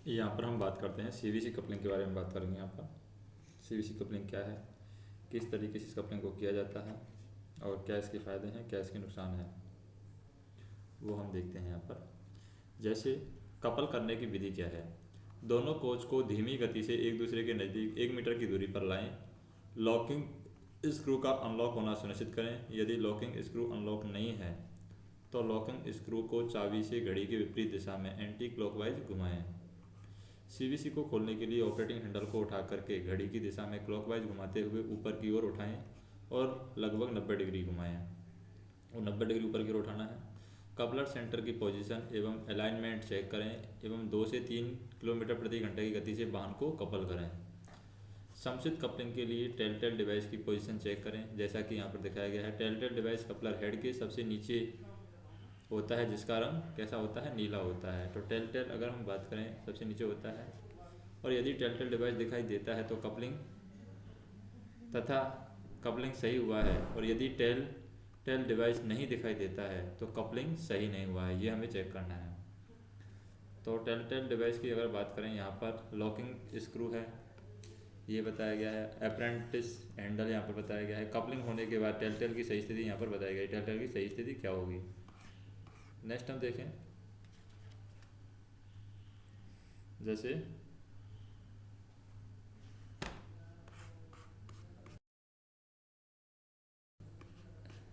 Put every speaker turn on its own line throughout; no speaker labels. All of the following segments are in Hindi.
यहाँ पर हम बात करते हैं सीवीसी कपलिंग के बारे में बात करेंगे। यहाँ पर सीवीसी कपलिंग क्या है, किस तरीके से इस कपलिंग को किया जाता है और क्या इसके फ़ायदे हैं, क्या इसके नुकसान हैं, वो हम देखते हैं यहाँ पर। जैसे कपल करने की विधि क्या है। दोनों कोच को धीमी गति से एक दूसरे के नज़दीक 1 मीटर की दूरी पर लाएं। लॉकिंग स्क्रू का अनलॉक होना सुनिश्चित करें। यदि लॉकिंग स्क्रू अनलॉक नहीं है तो लॉकिंग स्क्रू को चाबी से घड़ी के विपरीत दिशा में एंटी क्लॉकवाइज घुमाएं। सीवीसी को खोलने के लिए ऑपरेटिंग हैंडल को उठा करके घड़ी की दिशा में क्लॉकवाइज घुमाते हुए ऊपर की ओर उठाएं और लगभग 90 डिग्री घुमाएं, और 90 डिग्री ऊपर की ओर उठाना है। कपलर सेंटर की पोजीशन एवं अलाइनमेंट चेक करें एवं 2 से 3 किलोमीटर प्रति घंटे की गति से वाहन को कपल करें। समुचित कपलिंग के लिए टेलटेल डिवाइस की पोजीशन चेक करें, जैसा कि यहाँ पर दिखाया गया है। टेलटेल डिवाइस कपलर हेड के सबसे नीचे होता है, जिसका रंग कैसा होता है, नीला होता है। तो टेलटेल अगर हम बात करें सबसे नीचे होता है, और यदि टेलटेल डिवाइस दिखाई देता है तो कपलिंग तथा कपलिंग सही हुआ है, और यदि टेल डिवाइस नहीं दिखाई देता है तो कपलिंग सही नहीं हुआ है, ये हमें चेक करना है। तो टेल डिवाइस की अगर बात करें, यहाँ पर लॉकिंग स्क्रू है, ये बताया गया है। अप्रेंटिस हैंडल यहाँ पर बताया गया है। कपलिंग होने के बाद टेल की सही स्थिति यहाँ पर बताई गई। टेल की सही स्थिति क्या होगी। नेक्स्ट हम देखें, जैसे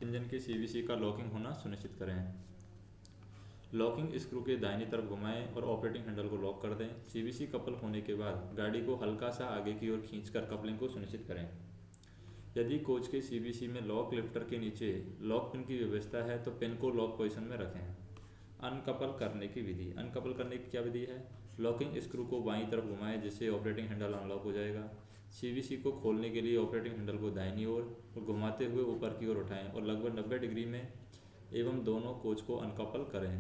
इंजन के सीवीसी का लॉकिंग होना सुनिश्चित करें। लॉकिंग स्क्रू के दाहिनी तरफ घुमाएं और ऑपरेटिंग हैंडल को लॉक कर दें। सीवीसी कपल होने के बाद गाड़ी को हल्का सा आगे की ओर खींचकर कपलिंग को सुनिश्चित करें। यदि कोच के सीवीसी में लॉक लिफ्टर के नीचे लॉक पिन की व्यवस्था है तो पिन को लॉक पोजीशन में रखें। अनकपल करने की विधि। अनकपल करने की क्या विधि है। लॉकिंग स्क्रू को बाईं तरफ घुमाएं, जिससे ऑपरेटिंग हैंडल अनलॉक हो जाएगा। सीवीसी को खोलने के लिए ऑपरेटिंग हैंडल को दाहिनी ओर घुमाते हुए ऊपर की ओर उठाएं और लगभग 90 डिग्री में एवं दोनों कोच को अनकपल करें।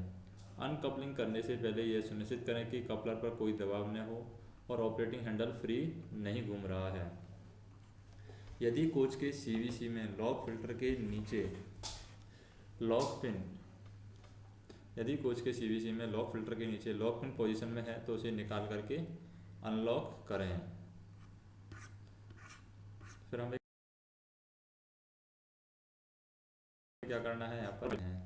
अनकपलिंग करने से पहले यह सुनिश्चित करें कि कपलर पर कोई दबाव न हो और ऑपरेटिंग हैंडल फ्री नहीं घूम रहा है। यदि कोच के सीवीसी में लॉक फिल्टर के नीचे लॉक पिन यदि कोच के सीवीसी में लॉक फिल्टर के नीचे लॉक पिन पोजीशन में है तो उसे निकाल करके अनलॉक करें। फिर हमें क्या करना है, यहाँ पर है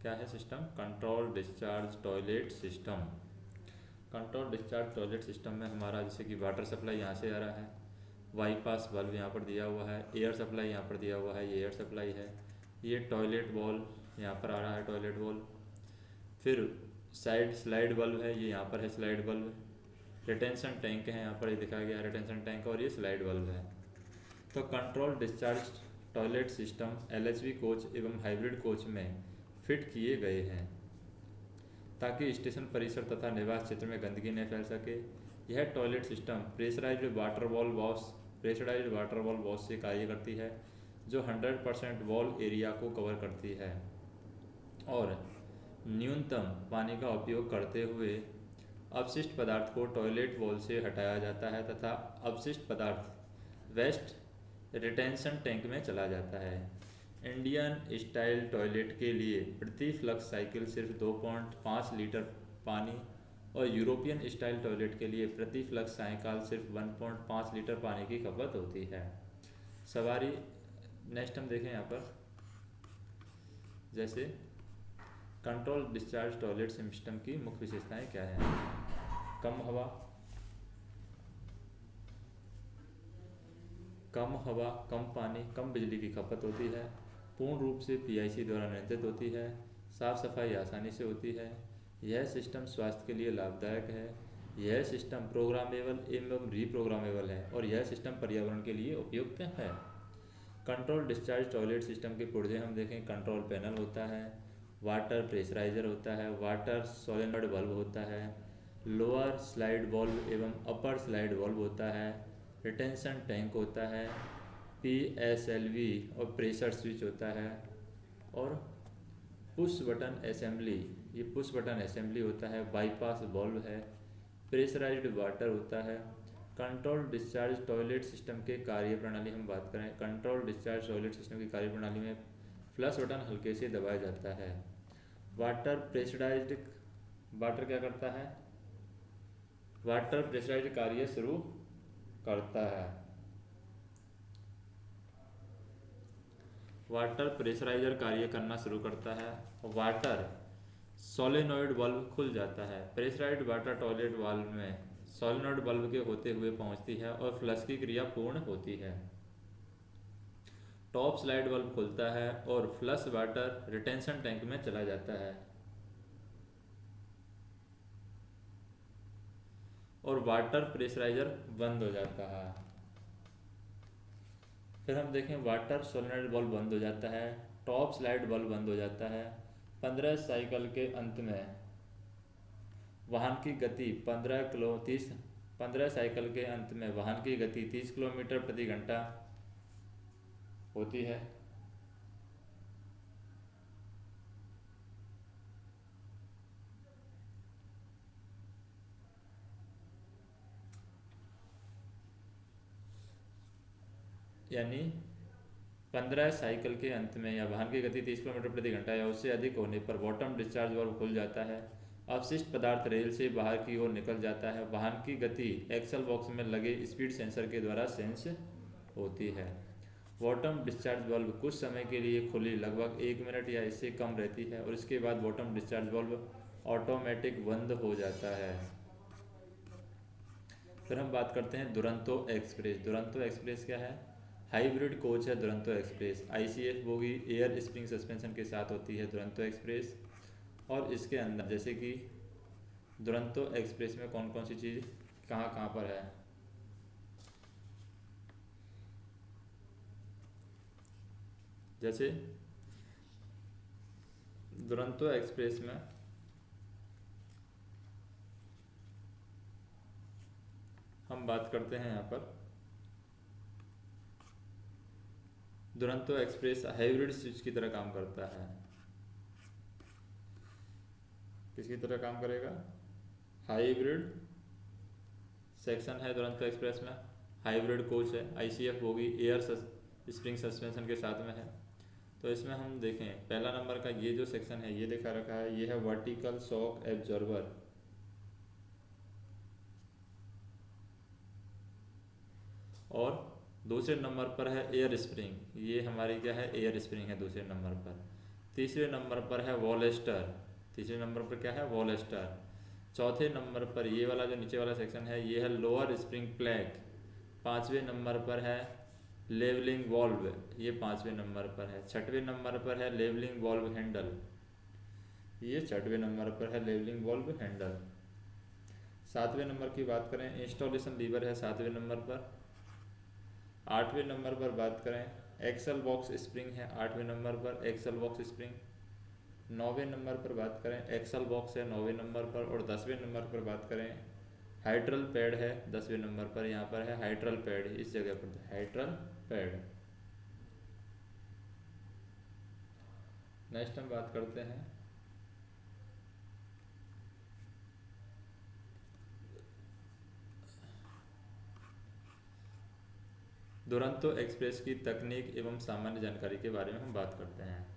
क्या है system, control discharge toilet system. Control discharge toilet system में हमारा जैसे कि वाटर सप्लाई यहाँ से आ रहा है, बाईपास बल्ब यहाँ पर दिया हुआ है, एयर सप्लाई यहाँ पर दिया हुआ है, ये एयर सप्लाई है, ये टॉयलेट वॉल यहाँ पर आ रहा है, टॉयलेट वॉल। फिर साइड स्लाइड बल्ब है, ये यहाँ पर है स्लाइड बल्ब। रिटेंशन टैंक है, यहाँ पर ये दिखाया गया है रिटेंशन टैंक, और ये स्लाइड बल्ब है। तो control discharge toilet system LHV coach एवं हाइब्रिड कोच में फिट किए गए हैं ताकि स्टेशन परिसर तथा निवास क्षेत्र में गंदगी न फैल सके। यह toilet system pressurised water wall wash से कार्य करती है, जो 100% वॉल एरिया को कवर करती है और न्यूनतम पानी का उपयोग करते हुए अपशिष्ट पदार्थ को टॉयलेट वॉल से हटाया जाता है तथा अपशिष्ट पदार्थ वेस्ट रिटेंशन टैंक में चला जाता है। इंडियन स्टाइल टॉयलेट के लिए प्रति फ्लक्स साइकिल सिर्फ 2.5 लीटर पानी और यूरोपियन स्टाइल टॉयलेट के लिए प्रति फ्लक्स साइकिल सिर्फ 1.5 लीटर पानी की खपत होती है। सवारी नेक्स्ट हम देखें यहाँ पर, जैसे कंट्रोल डिस्चार्ज टॉयलेट सिस्टम की मुख्य विशेषताएं क्या हैं। कम हवा, कम पानी, कम बिजली की खपत होती है, पूर्ण रूप से पीआईसी द्वारा नियंत्रित होती है, साफ सफाई आसानी से होती है, यह सिस्टम स्वास्थ्य के लिए लाभदायक है, यह सिस्टम प्रोग्रामेबल एवं रीप्रोग्रामेबल है और यह सिस्टम पर्यावरण के लिए उपयुक्त है। कंट्रोल डिस्चार्ज टॉयलेट सिस्टम के पुर्जे हम देखें, कंट्रोल पैनल होता है, वाटर प्रेशराइजर होता है, वाटर सोलेनॉइड बल्ब होता है, लोअर स्लाइड वॉल्व एवं अपर स्लाइड वॉल्व होता है, रिटेंशन टैंक होता है, पीएसएलवी और प्रेशर स्विच होता है, और पुश बटन असेंबली, ये पुश बटन असेंबली होता है, बाईपास वॉल्व है, प्रेशराइज्ड वाटर होता है। कंट्रोल डिस्चार्ज टॉयलेट सिस्टम के कार्य प्रणाली हम बात करें, कंट्रोल डिस्चार्ज टॉयलेट सिस्टम की कार्य प्रणाली में फ्लश बटन हल्के से दबाया जाता है। वाटर प्रेशराइज्ड वाटर क्या करता है, वाटर प्रेशराइज कार्य शुरू करता है। वाटर प्रेशराइजर कार्य करना शुरू करता है। वाटर सोलेनोइड बल्ब खुल जाता है। प्रेशराइज्ड वाटर टॉयलेट वाल्व में सोलेनोइड बल्ब के होते हुए पहुंचती है और फ्लश की क्रिया पूर्ण होती है। टॉप स्लाइड बल्ब खुलता है और फ्लश वाटर रिटेंशन टैंक में चला जाता है। और वाटर प्रेशराइजर बंद हो जाता है। फिर हम देखें वाटर सोलेनोइड बल्ब बंद हो जाता है, टॉप स्लाइड बल्ब बंद हो जाता है। 15 साइकिल के अंत में वाहन की गति 15 साइकिल के अंत में वाहन की गति 30 किलोमीटर प्रति घंटा होती है। यानी 15 साइकिल के अंत में या वाहन की गति 30 किलोमीटर प्रति घंटा या उससे अधिक होने पर बॉटम डिस्चार्ज वाल्व खुल जाता है। अपशिष्ट पदार्थ रेल से बाहर की ओर निकल जाता है। वाहन की गति एक्सल बॉक्स में लगे स्पीड सेंसर के द्वारा सेंस होती है। बॉटम डिस्चार्ज वाल्व कुछ समय के लिए खुली लगभग 1 मिनट या इससे कम रहती है और इसके बाद बॉटम डिस्चार्ज वाल्व ऑटोमेटिक बंद हो जाता है। फिर हम बात करते हैं दुरंतो एक्सप्रेस। दुरंतो एक्सप्रेस क्या है? हाइब्रिड कोच है Duronto express. ICF bogie air spring suspension के साथ होती है दुरंतो एक्सप्रेस। और इसके अंदर जैसे कि दुरंतो एक्सप्रेस में कौन कौन सी चीज़ कहाँ कहाँ पर है, जैसे दुरंतो एक्सप्रेस में हम बात करते हैं यहाँ पर दुरंतो एक्सप्रेस हाइब्रिड स्विच की तरह काम करता है। किसकी तरह काम करेगा? हाइब्रिड सेक्शन है दुरंतो एक्सप्रेस में, हाइब्रिड कोच है, ICF होगी एयर स्प्रिंग सस्पेंशन के साथ में है। तो इसमें हम देखें पहला नंबर का ये जो सेक्शन है ये दिखा रखा है, ये है वर्टिकल शॉक एब्जॉर्बर। और दूसरे नंबर पर है एयर स्प्रिंग, ये हमारी क्या है? एयर स्प्रिंग है दूसरे नंबर पर। तीसरे नंबर पर है वॉलेस्टर, तीसरे नंबर पर क्या है? वॉलेस्टर। चौथे नंबर पर ये वाला जो नीचे वाला सेक्शन है ये है लोअर स्प्रिंग प्लैग। पाँचवें नंबर पर है लेवलिंग वॉल्व, ये पाँचवें नंबर पर है। छठवें नंबर पर है लेवलिंग वॉल्व हैंडल, ये छठवें नंबर पर है लेवलिंग वॉल्व हैंडल। सातवें नंबर की बात करें इंस्टॉलेशन लीवर है सातवें नंबर पर। आठवें नंबर पर बात करें एक्सल बॉक्स स्प्रिंग है आठवें नंबर पर, एक्सल बॉक्स स्प्रिंग। नौवें नंबर पर बात करें एक्सल बॉक्स है नौवें नंबर पर। और 10वें नंबर पर बात करें हाइड्रल पैड है 10वें नंबर पर, यहाँ पर है हाइड्रल पैड, इस जगह पर हाइड्रल पैड। नेक्स्ट हम बात करते हैं दुरंतो एक्सप्रेस की तकनीक एवं सामान्य जानकारी के बारे में हम बात करते हैं।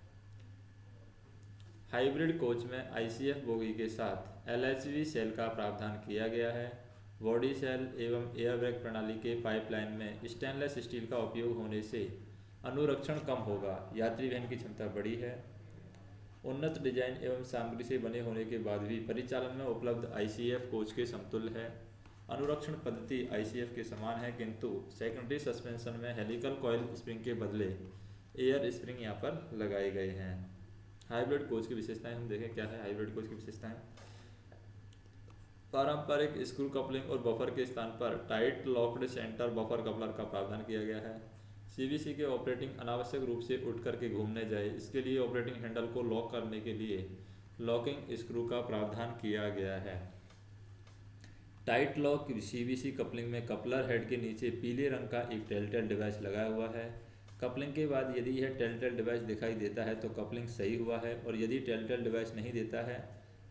हाइब्रिड कोच में ICF बोगी के साथ LHV सेल का प्रावधान किया गया है। बॉडी सेल एवं एयर ब्रेक प्रणाली के पाइपलाइन में स्टेनलेस स्टील का उपयोग होने से अनुरक्षण कम होगा। यात्री वहन की क्षमता बड़ी है। उन्नत डिजाइन एवं सामग्री से बने होने के बाद भी परिचालन में उपलब्ध ICF कोच के समतुल्य है। अनुरक्षण पद्धति ICF के समान है किंतु सेकेंडरी सस्पेंशन में हेलिकल कॉइल स्प्रिंग के बदले एयर स्प्रिंग यहाँ पर लगाए गए हैं। हाइब्रिड कोच की विशेषताएं हम देखें क्या है हाइब्रिड कोच की विशेषताएं। पारंपरिक स्क्रू कपलिंग और बफर के स्थान पर tight locked centre buffer coupler का प्रावधान किया गया है। CVC के ऑपरेटिंग अनावश्यक रूप से उठ करके घूमने जाए, इसके लिए ऑपरेटिंग हैंडल को लॉक करने के लिए लॉकिंग स्क्रू का प्रावधान किया गया है। टाइट लॉक CVC कपलिंग में कपलर हेड के नीचे पीले रंग का एक टेलटेल डिवाइस लगा हुआ है। कपलिंग के बाद यदि यह टेलटेल डिवाइस दिखाई देता है तो कपलिंग सही हुआ है और यदि टेलटेल डिवाइस नहीं देता है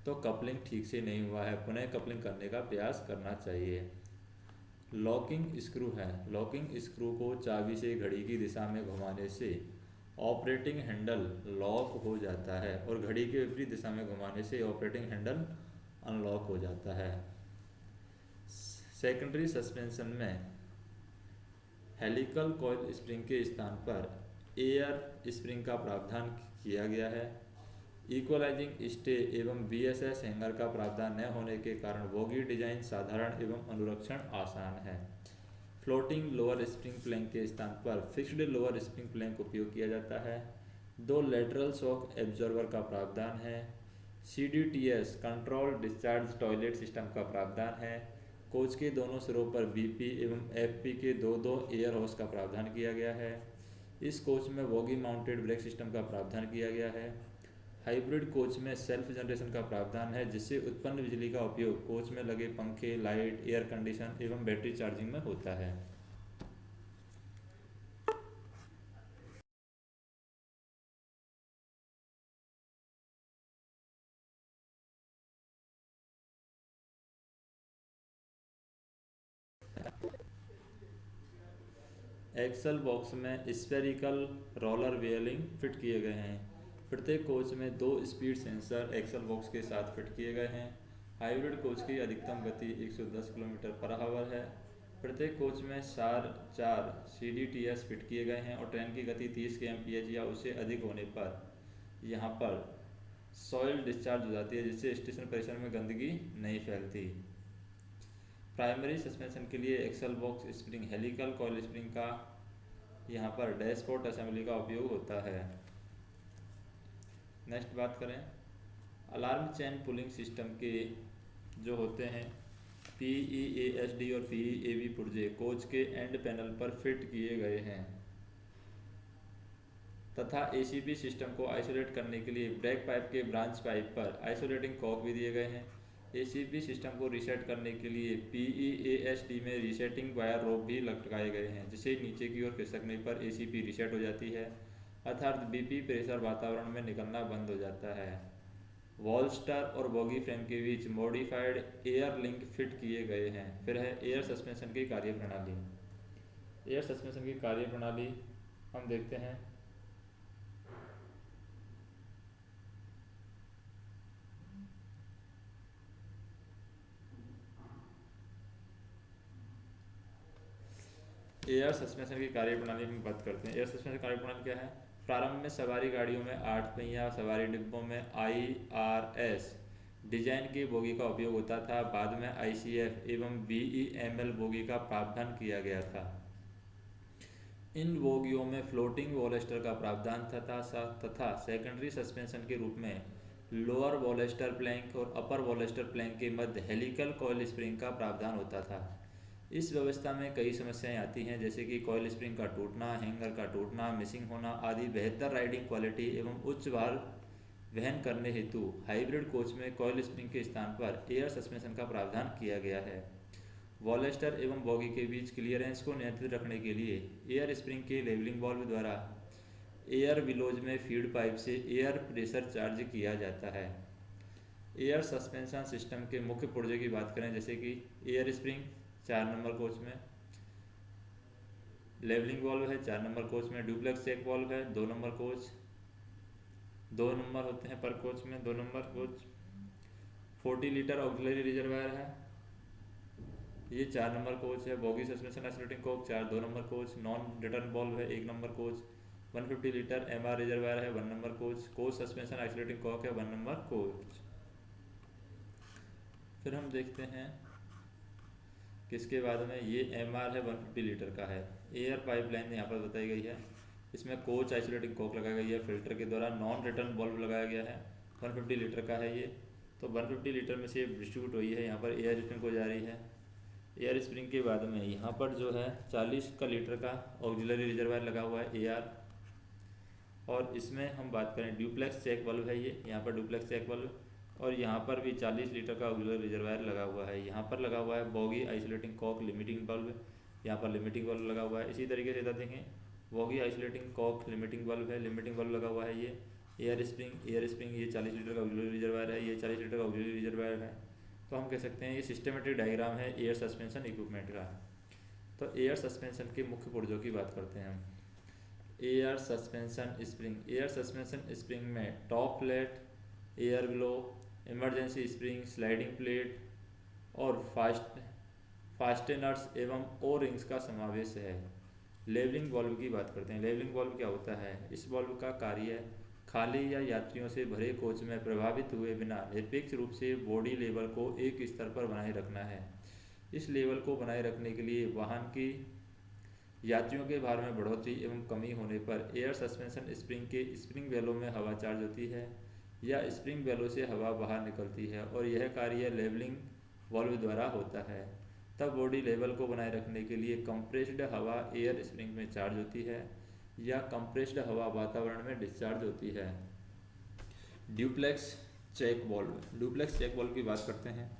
तो कपलिंग ठीक से नहीं हुआ है, पुनः कपलिंग करने का प्रयास करना चाहिए। लॉकिंग स्क्रू है, लॉकिंग स्क्रू को चाबी से घड़ी की दिशा में घुमाने से ऑपरेटिंग हैंडल लॉक हो जाता है और घड़ी के विपरीत दिशा में घुमाने से ऑपरेटिंग हैंडल अनलॉक हो जाता है। सेकेंडरी सस्पेंशन में हेलिकल कॉइल स्प्रिंग के स्थान पर एयर स्प्रिंग का प्रावधान किया गया है। इक्वलाइजिंग स्टे एवं बीएसएस हैंगर का प्रावधान न होने के कारण बोगी डिजाइन साधारण एवं अनुरक्षण आसान है। फ्लोटिंग लोअर स्प्रिंग प्लैंक के स्थान पर फिक्स्ड लोअर स्प्रिंग प्लैंक उपयोग किया जाता है। 2 लेटरल शॉक एब्जॉर्बर का प्रावधान है। CDTS control discharge toilet system का प्रावधान है। कोच के दोनों सिरों पर BP एवं FP के दो एयर होस का प्रावधान किया गया है। इस कोच में बोगी माउंटेड ब्रेक सिस्टम का प्रावधान किया गया है। हाइब्रिड कोच में सेल्फ जनरेशन का प्रावधान है, जिससे उत्पन्न बिजली का उपयोग कोच में लगे पंखे, लाइट, एयर कंडीशन एवं बैटरी चार्जिंग में होता है। एक्सल बॉक्स में स्फेरिकल रोलर व्हीलिंग फिट किए गए हैं। प्रत्येक कोच में 2 स्पीड सेंसर एक्सल बॉक्स के साथ फिट किए गए हैं। हाइब्रिड कोच की अधिकतम गति 110 किलोमीटर पर आवर है। प्रत्येक कोच में 4 CDTS फिट किए गए हैं और ट्रेन की गति 30 kmph या उससे अधिक होने पर यहाँ पर सॉइल डिस्चार्ज हो जाती है, जिससे स्टेशन परिसर में गंदगी नहीं फैलती। प्राइमरी सस्पेंशन के लिए axle box spring helical coil spring का यहाँ पर डैशबोर्ड असेंबली का उपयोग होता है। नेक्स्ट बात करें अलार्म चेन पुलिंग सिस्टम के जो होते हैं PEASD और PEAB पुर्जे कोच के एंड पैनल पर फिट किए गए हैं तथा ACP सिस्टम को आइसोलेट करने के लिए ब्रेक पाइप के ब्रांच पाइप पर आइसोलेटिंग कॉक भी दिए गए हैं। ACP सिस्टम को रीसेट करने के लिए PEASD में रीसेटिंग वायर रोप भी लटकाए गए हैं, जिसे नीचे की ओर खिसकने पर ACP रीसेट हो जाती है, अर्थात BP प्रेशर वातावरण में निकलना बंद हो जाता है। वॉलस्टर और बॉगी फ्रेम के बीच मॉडिफाइड एयर लिंक फिट किए गए हैं। फिर है एयर सस्पेंशन की कार्यप्रणाली। एयर सस्पेंशन की कार्यप्रणाली हम देखते हैं। एयर सस्पेंशन की कार्यप्रणाली में बात करते हैं। एयर सस्पेंशन कार्यप्रणाली क्या है? प्रारंभ में सवारी गाड़ियों में 8 पहिया सवारी डिब्बों में IRS डिजाइन की बोगी का उपयोग होता था। बाद में ICF एवं BEML बोगी का प्रावधान किया गया था। इन बोगियों में फ्लोटिंग वॉलेस्टर का प्रावधान तथा सेकेंडरी सस्पेंशन के रूप में लोअर वॉलेस्टर प्लैंक और अपर वॉलेस्टर प्लैंक के मध्य हेलिकल कॉइल स्प्रिंग का प्रावधान होता था। इस व्यवस्था में कई समस्याएं आती हैं, जैसे कि कॉइल स्प्रिंग का टूटना, हैंगर का टूटना, मिसिंग होना आदि। बेहतर राइडिंग क्वालिटी एवं उच्च भार वहन करने हेतु हाइब्रिड कोच में कॉइल स्प्रिंग के स्थान पर एयर सस्पेंशन का प्रावधान किया गया है। वॉलेस्टर एवं बॉगी के बीच क्लियरेंस को नियंत्रित रखने के लिए एयर स्प्रिंग के लेवलिंग वाल्व द्वारा एयर विलोज में फीड पाइप से एयर प्रेशर चार्ज किया जाता है। एयर सस्पेंशन सिस्टम के मुख्य पुर्जे की बात करें, जैसे कि एयर स्प्रिंग 4 नंबर कोच में, लेवलिंग वाल्व है 4 नंबर कोच में, डुप्लेक्स चेक वाल्व है 2 नंबर कोच, 2 नंबर होते हैं पर कोच में 2 number coach. 40 litre auxiliary reservoir है, ये 4 नंबर कोच है। Bogie suspension isolating cock 2 number coach. Non return valve है 1 number coach. 150 litre MR reservoir है 1 number coach. Coach suspension isolating cock है 1 नंबर कोच। फिर हम देखते हैं किसके बाद में, ये MR है 150 लीटर का है। एयर पाइपलाइन यहाँ पर बताई गई है। इसमें कोच आइसोलेटिंग कॉक लगाई गई है, फिल्टर के द्वारा नॉन रिटर्न वाल्व लगाया गया है। 150 लीटर का है ये, तो 150 लीटर में से डिस्ट्रीब्यूट हुई है। यहाँ पर एयर स्प्रिंग हो जा रही है। एयर स्प्रिंग के बाद में यहाँ पर जो है 40 का लीटर का ऑक्सिलरी रिजर्वायर लगा हुआ है AR। और इसमें हम बात करें डुप्लेक्स चेक वाल्व है ये, यहाँ पर डुप्लेक्स चेक वाल्व, और यहाँ पर भी 40 लीटर का ऑक्सिलरी रिजर्वायर लगा हुआ है। यहाँ पर लगा हुआ है bogie isolating cock limiting valve, यहाँ पर लिमिटिंग वाल्व लगा हुआ है। इसी तरीके से देखें, bogie isolating cock limiting valve है, लिमिटिंग वाल्व लगा हुआ है। ये एयर स्प्रिंग ये 40 लीटर का ऑक्सिलरी रिजर्वायर है, ये 40 लीटर का ऑक्सिलरी रिजर्वायर है। तो हम कह सकते हैं ये सिस्टमेटिक डायग्राम है एयर सस्पेंशन इक्विपमेंट का। तो एयर सस्पेंशन के मुख्य पुर्जों की बात करते हैं हम। Air suspension spring, air suspension spring में top plate, air glow, emergency spring, sliding plate और फास्टेनर्स एवं ओ रिंग्स का समावेश है। लेवलिंग वाल्व की बात करते हैं। लेवलिंग वाल्व क्या होता है? इस वाल्व का कार्य खाली या यात्रियों से भरे कोच में प्रभावित हुए बिना निरपेक्ष रूप से बॉडी लेवल को एक स्तर पर बनाए रखना है। इस लेवल को बनाए रखने के लिए वाहन की यात्रियों के भार में बढ़ोतरी एवं कमी होने पर एयर सस्पेंशन स्प्रिंग के स्प्रिंग वेलों में हवा चार्ज होती है या स्प्रिंग वेलों से हवा बाहर निकलती है और यह कार्य लेवलिंग वाल्व द्वारा होता है। तब बॉडी लेवल को बनाए रखने के लिए कंप्रेस्ड हवा एयर स्प्रिंग में चार्ज होती है या कंप्रेस्ड हवा वातावरण में डिस्चार्ज होती है। Duplex check valve. Duplex check valve की बात करते हैं।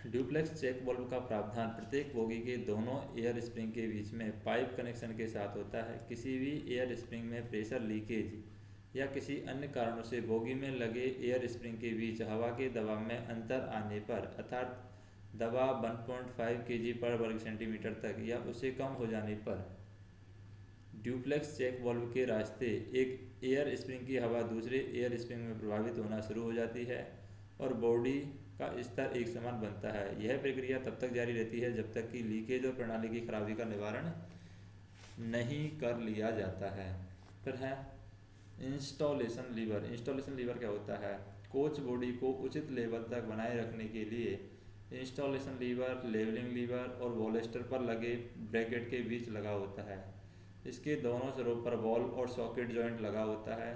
ड्यूप्लेक्स चेक वाल्व का प्रावधान प्रत्येक बोगी के दोनों एयर स्प्रिंग के बीच में पाइप कनेक्शन के साथ होता है। किसी भी एयर स्प्रिंग में प्रेशर लीकेज या किसी अन्य कारणों से बोगी में लगे एयर स्प्रिंग के बीच हवा के दबाव में अंतर आने पर अर्थात दबाव 1.5 kg पर वर्ग सेंटीमीटर तक या उससे कम हो जाने पर ड्यूप्लेक्स चेक वाल्व के रास्ते एक एयर स्प्रिंग की हवा दूसरे एयर स्प्रिंग में प्रभावित होना शुरू हो जाती है और बॉडी का स्तर एक समान बनता है। यह प्रक्रिया तब तक जारी रहती है जब तक कि लीकेज और प्रणाली की खराबी का निवारण नहीं कर लिया जाता है। फिर है इंस्टॉलेशन लीवर। इंस्टॉलेशन लीवर क्या होता है? कोच बॉडी को उचित लेवल तक बनाए रखने के लिए इंस्टॉलेशन लीवर लेवलिंग लीवर और वॉलेस्टर पर लगे ब्रैकेट के बीच लगा होता है। इसके दोनों सिरों पर बॉल और सॉकेट जॉइंट लगा होता है।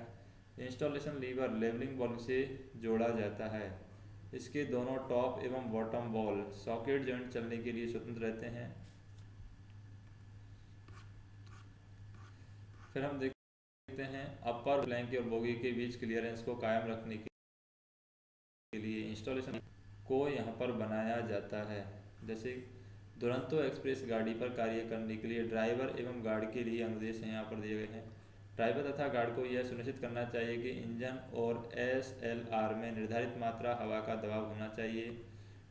इंस्टॉलेशन लीवर लेवलिंग बॉल से जोड़ा जाता है। इसके दोनों टॉप एवं बॉटम बॉल सॉकेट जॉइंट चलने के लिए स्वतंत्र रहते हैं। फिर हम देखते हैं अपर फ्लैंक और बोगी के बीच क्लियरेंस को कायम रखने के लिए इंस्टॉलेशन को यहाँ पर बनाया जाता है। जैसे दुरंतो एक्सप्रेस गाड़ी पर कार्य करने के लिए ड्राइवर एवं गार्ड के लिए अनुदेश यहाँ पर दिए गए हैं। ड्राइवर तथा गार्ड को यह सुनिश्चित करना चाहिए कि इंजन और SLR में निर्धारित मात्रा हवा का दबाव होना चाहिए।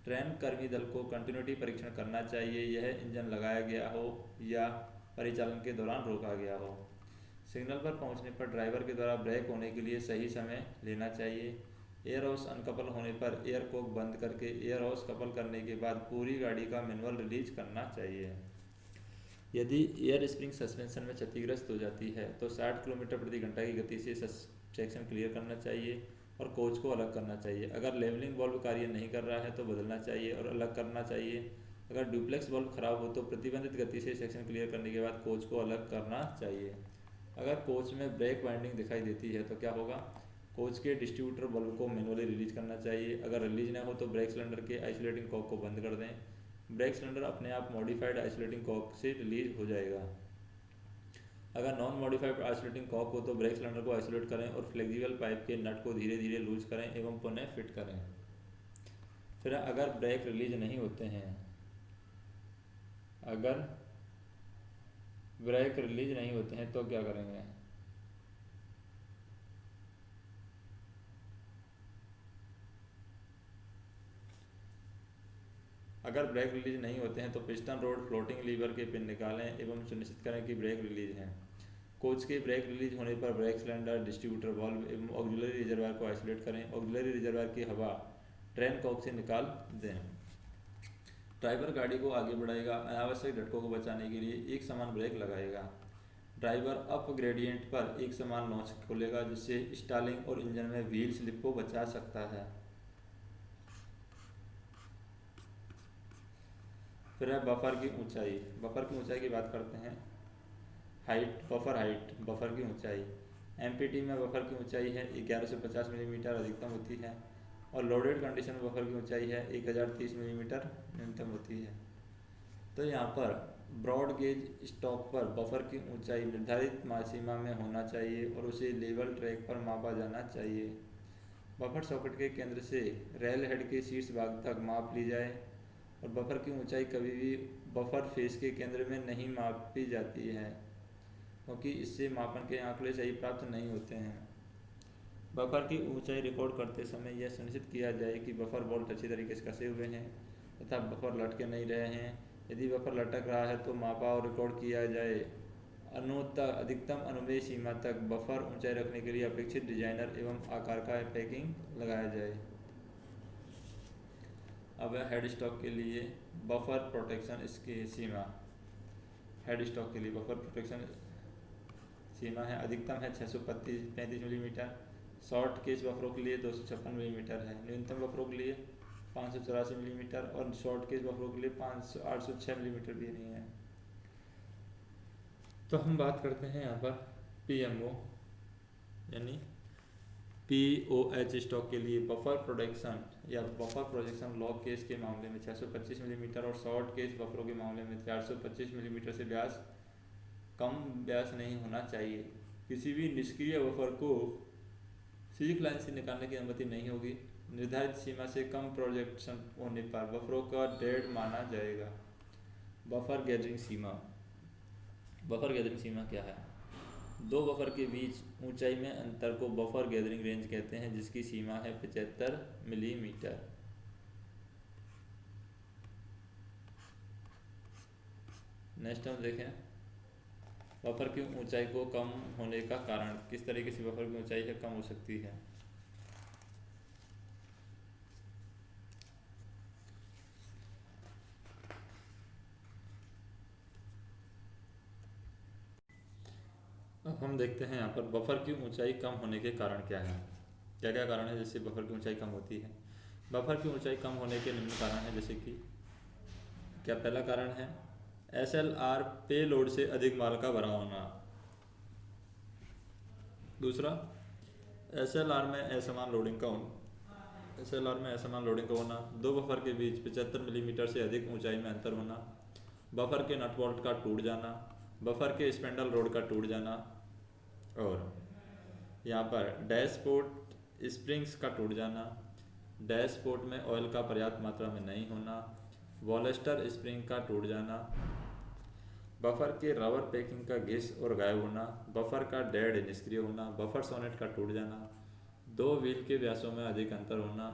ट्रेन कर्मी दल को कंटिन्यूटी परीक्षण करना चाहिए, यह इंजन लगाया गया हो या परिचालन के दौरान रोका गया हो। सिग्नल पर पहुंचने पर ड्राइवर के द्वारा ब्रेक होने के लिए सही समय लेना चाहिए। एयर हाउस अनकपल होने पर एयर कोक बंद करके एयर हाउस कपल करने के बाद पूरी गाड़ी का मैनुअल रिलीज करना चाहिए। यदि एयर स्प्रिंग सस्पेंशन में क्षतिग्रस्त हो जाती है तो 60 किलोमीटर प्रति घंटा की गति से सेक्शन क्लियर करना चाहिए और कोच को अलग करना चाहिए। अगर लेवलिंग वाल्व कार्य नहीं कर रहा है तो बदलना चाहिए और अलग करना चाहिए। अगर ड्यूप्लेक्स वाल्व खराब हो तो प्रतिबंधित गति से सेक्शन क्लियर करने के बाद कोच को अलग करना चाहिए। अगर कोच में ब्रेक वाइंडिंग दिखाई देती है तो क्या होगा? कोच के डिस्ट्रीब्यूटर बल्ब को मैनुअली रिलीज करना चाहिए। अगर रिलीज न हो तो ब्रेक सिलेंडर के आइसोलेटिंग कॉक को बंद कर दें। ब्रेक सिलेंडर अपने आप मॉडिफाइड आइसोलेटिंग कॉक से रिलीज हो जाएगा। अगर नॉन मॉडिफाइड आइसोलेटिंग कॉक हो तो ब्रेक सिलेंडर को आइसोलेट करें और फ्लेक्सिबल पाइप के नट को धीरे धीरे लूज करें एवं पुनः फिट करें। फिर अगर ब्रेक रिलीज नहीं होते हैं तो क्या करेंगे? अगर ब्रेक रिलीज नहीं होते हैं तो पिस्टन रोड फ्लोटिंग लीवर के पिन निकालें एवं सुनिश्चित करें कि ब्रेक रिलीज हैं। कोच के ब्रेक रिलीज होने पर ब्रेक सिलेंडर डिस्ट्रीब्यूटर वाल्व एवं ऑक्सिलरी रिजर्वायर को आइसोलेट करें। ऑक्सिलरी रिजर्वायर की हवा ट्रेन कॉक से निकाल दें। ड्राइवर गाड़ी को आगे बढ़ाएगा। अनावश्यक झटकों को बचाने के लिए एक समान ब्रेक लगाएगा। ड्राइवर अप ग्रेडियंट पर एक समान नॉच खोलेगा जिससे स्टालिंग और इंजन में व्हील स्लिप को बचा सकता है। फिर है बफर की ऊंचाई। बफर की ऊंचाई की बात करते हैं। बफर की ऊंचाई MPT में बफर की ऊंचाई है 1150 मिलीमीटर अधिकतम होती है और लोडेड कंडीशन में बफर की ऊंचाई है 1030 मिलीमीटर न्यूनतम होती है। तो यहाँ पर ब्रॉड गेज स्टॉक पर बफर की ऊंचाई निर्धारित सीमा में होना चाहिए और उसे लेवल ट्रैक पर मापा जाना चाहिए। बफर सॉकेट के केंद्र से रेल हेड के शीर्ष भाग तक माप ली जाए और बफर की ऊंचाई कभी भी बफर फेस के केंद्र में नहीं मापी जाती है क्योंकि इससे मापन के आंकड़े सही प्राप्त नहीं होते हैं। बफर की ऊंचाई रिकॉर्ड करते समय यह सुनिश्चित किया जाए कि बफर बोल्ट अच्छी तरीके से कसे हुए हैं तथा बफर लटके नहीं रहे हैं। यदि बफर लटक रहा है तो मापा और रिकॉर्ड किया जाए। अधिकतम अनुमेय सीमा तक बफर ऊंचाई रखने के लिए अपेक्षित डिजाइनर एवं आकार का पैकिंग लगाया जाए। अब हेड स्टॉक के लिए बफर प्रोटेक्शन इसकी सीमा, हेड स्टॉक के लिए बफर प्रोटेक्शन सीमा है अधिकतम है 635 मिलीमीटर, शॉर्ट केस बफरों के लिए 256 मिलीमीटर है, न्यूनतम बफरों के लिए 584 मिलीमीटर और शॉर्ट केस बफरों के लिए 806 मिलीमीटर भी नहीं है। तो हम बात करते हैं यहाँ पर PMO यानी POH स्टॉक के लिए बफर प्रोटेक्शन या बफर प्रोटेक्शन लॉन्ग केस के मामले में 625 मिलीमीटर और शॉर्ट केस बफरों के मामले में 425 मिलीमीटर से व्यास कम व्यास नहीं होना चाहिए। किसी भी निष्क्रिय बफर को सिलिक लाइन से निकालने की अनुमति नहीं होगी। निर्धारित सीमा से कम प्रोजेक्शन होने पर बफरों का डेड माना जाएगा। बफर गैदरिंग सीमा, बफर गैदरिंग सीमा क्या है? दो बफर के बीच ऊंचाई में अंतर को बफर गैदरिंग रेंज कहते हैं, जिसकी सीमा है 75 मिलीमीटर। नेक्स्ट हम देखें बफर की ऊंचाई को कम होने का कारण, किस तरीके से बफर की ऊंचाई है कम हो सकती है। अब हम देखते हैं यहाँ पर बफर की ऊंचाई कम होने के कारण क्या है, क्या क्या कारण है जिससे बफर की ऊंचाई कम होती है। बफर की ऊंचाई कम होने के निम्न कारण है, जैसे कि क्या पहला कारण है SLR पे लोड से अधिक माल का भरा होना। दूसरा SLR में असमान लोडिंग का होना, SLR में असमान लोडिंग का होना। दो बफर के बीच 75 मिलीमीटर से अधिक ऊंचाई में अंतर होना। बफर के नट बोल्ट का टूट जाना, बफर के स्पेंडल रोड का टूट जाना और यहाँ पर डैशपोर्ट स्प्रिंग्स का टूट जाना। डैशपोर्ट में ऑयल का पर्याप्त मात्रा में नहीं होना। वॉलेस्टर स्प्रिंग का टूट जाना। बफर के रबर पैकिंग का घिस और गायब होना। बफर का डेड निष्क्रिय होना। बफर सोनेट का टूट जाना। दो व्हील के व्यासों में अधिक अंतर होना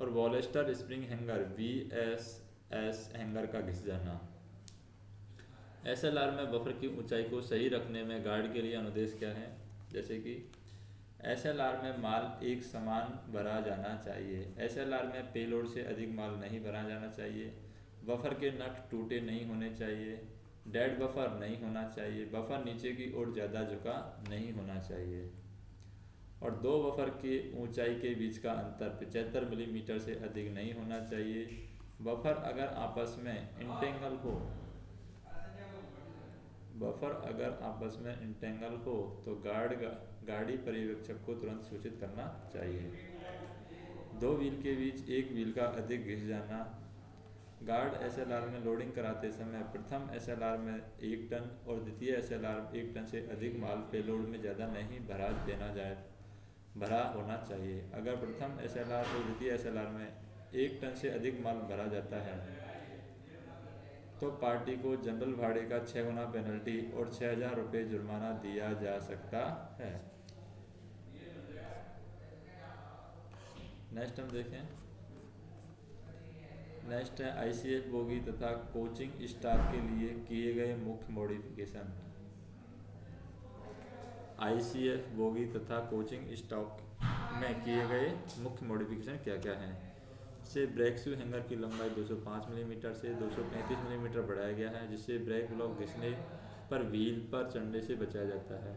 और वॉलेस्टर स्प्रिंग हैंगर VSS हैंगर का घिस जाना। SLR में बफर की ऊंचाई को सही रखने में गार्ड के लिए अनुदेश क्या है, जैसे कि SLR में माल एक समान भरा जाना चाहिए। SLR में पेलोड से अधिक माल नहीं भरा जाना चाहिए। बफर के नट टूटे नहीं होने चाहिए। डेड बफर नहीं होना चाहिए। बफर नीचे की ओर ज़्यादा झुका नहीं होना चाहिए और दो बफर की ऊंचाई के बीच का अंतर 75 मिलीमीटर से अधिक नहीं होना चाहिए। बफर अगर आपस में इंटेंगल हो, बफर अगर आपस में इंटेंगल हो तो गाड़ी पर्यवेक्षक को तुरंत सूचित करना चाहिए। दो व्हील के बीच एक व्हील का अधिक घिस जाना। गार्ड SLR में लोडिंग कराते समय प्रथम SLR में 1 टन और द्वितीय SLR 1 टन से अधिक माल पेलोड में ज़्यादा नहीं भरा होना चाहिए। अगर प्रथम SLR और द्वितीय SLR में 1 टन से अधिक माल भरा जाता है तो पार्टी को जनरल भाड़े का 6 गुना पेनल्टी और 6,000 रुपये जुर्माना दिया जा सकता है। नेक्स्ट हम देखें, नेक्स्ट है ICF बोगी तथा कोचिंग स्टाफ के लिए किए गए मुख्य मॉडिफिकेशन। ICF बोगी तथा कोचिंग स्टॉक में किए गए मुख्य मॉडिफिकेशन क्या क्या हैं। से ब्रेक शू हैंगर की लंबाई 205 मिलीमीटर से 235 मिलीमीटर बढ़ाया गया है, जिससे ब्रेक ब्लॉक घिसने पर व्हील पर चढ़ने से बचाया जाता है।